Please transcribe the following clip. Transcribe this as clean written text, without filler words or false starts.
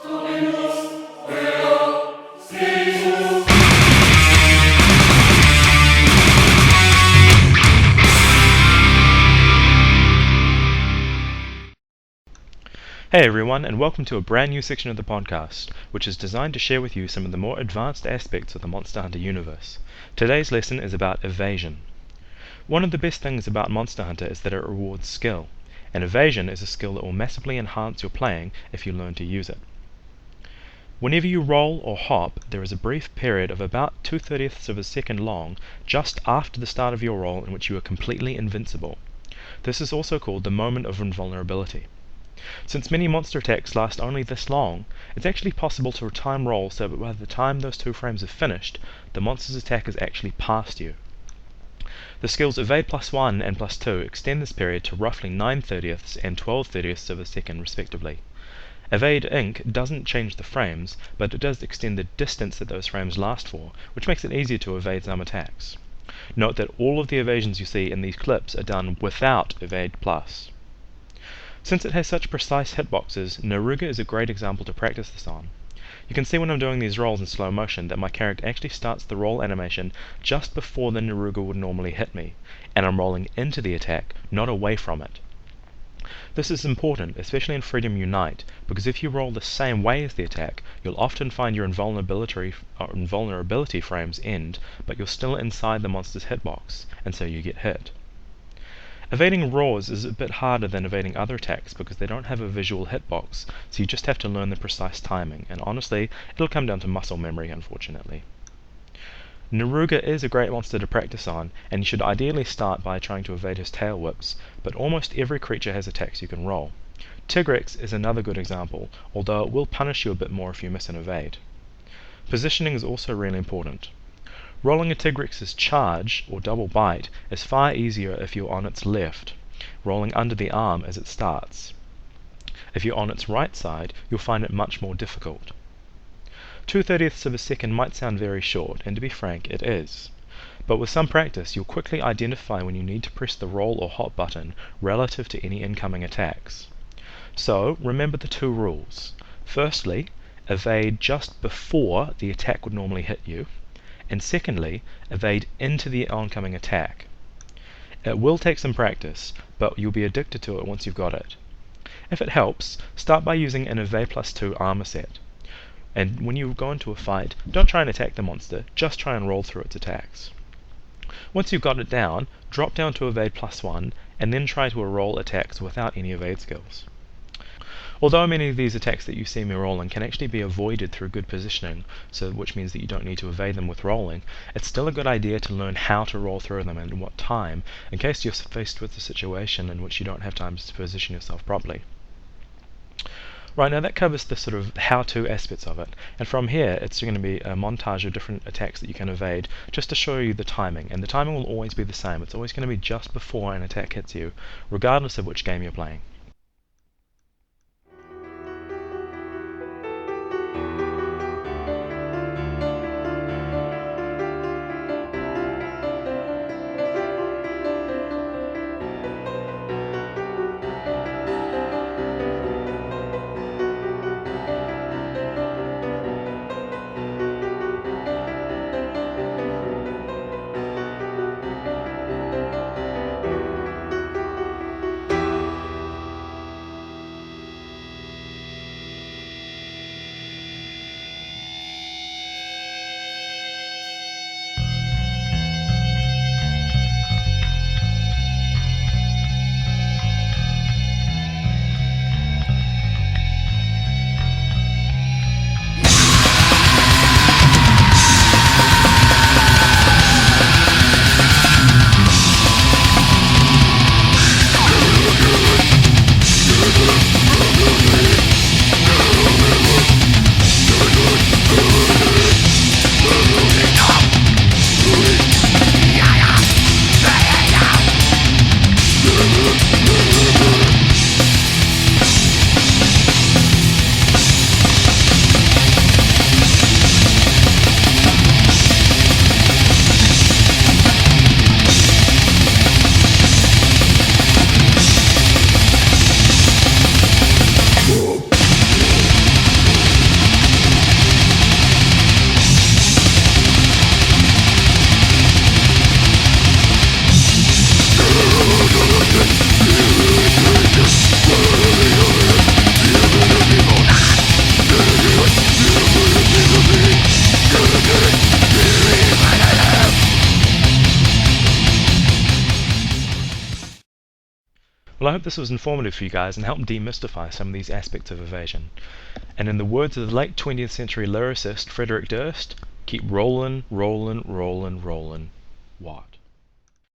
Hey everyone, and welcome to a brand new section of the podcast, which is designed to share with you some of the more advanced aspects of the Monster Hunter universe. Today's lesson is about evasion. One of the best things about Monster Hunter is that it rewards skill, and evasion is a skill that will massively enhance your playing if you learn to use it. Whenever you roll or hop, there is a brief period of about 2/30ths of a second long just after the start of your roll in which you are completely invincible. This is also called the moment of invulnerability. Since many monster attacks last only this long, it's actually possible to time roll so that by the time those 2 frames have finished, the monster's attack is actually past you. The skills Evade +1 and +2 extend this period to roughly 9/30ths and 12/30ths of a second respectively. Evade Inc. doesn't change the frames, but it does extend the distance that those frames last for, which makes it easier to evade some attacks. Note that all of the evasions you see in these clips are done without Evade Plus. Since it has such precise hitboxes, Naruga is a great example to practice this on. You can see when I'm doing these rolls in slow motion that my character actually starts the roll animation just before the Naruga would normally hit me, and I'm rolling into the attack, not away from it. This is important, especially in Freedom Unite, because if you roll the same way as the attack, you'll often find your invulnerability frames end, but you're still inside the monster's hitbox, and so you get hit. Evading roars is a bit harder than evading other attacks because they don't have a visual hitbox, so you just have to learn the precise timing, and honestly, it'll come down to muscle memory unfortunately. Naruga is a great monster to practice on, and you should ideally start by trying to evade his tail whips, but almost every creature has attacks you can roll. Tigrex is another good example, although it will punish you a bit more if you miss an evade. Positioning is also really important. Rolling a Tigrex's charge, or double bite, is far easier if you're on its left, rolling under the arm as it starts. If you're on its right side, you'll find it much more difficult. 2/30ths of a second might sound very short, and to be frank, it is. But with some practice, you'll quickly identify when you need to press the roll or hop button relative to any incoming attacks. So, remember the 2 rules. Firstly, evade just before the attack would normally hit you, and secondly, evade into the oncoming attack. It will take some practice, but you'll be addicted to it once you've got it. If it helps, start by using an Evade +2 armor set. And when you go into a fight, don't try and attack the monster, just try and roll through its attacks. Once you've got it down, drop down to Evade +1, and then try to roll attacks without any evade skills. Although many of these attacks that you see me rolling can actually be avoided through good positioning, which means that you don't need to evade them with rolling, it's still a good idea to learn how to roll through them and in what time, in case you're faced with a situation in which you don't have time to position yourself properly. Right, now that covers the sort of how-to aspects of it, and from here it's going to be a montage of different attacks that you can evade, just to show you the timing, and the timing will always be the same. It's always going to be just before an attack hits you, regardless of which game you're playing. Well, I hope this was informative for you guys and helped demystify some of these aspects of evasion. And in the words of the late 20th century lyricist Frederick Durst, keep rollin', rollin', rollin', rollin'. Watch.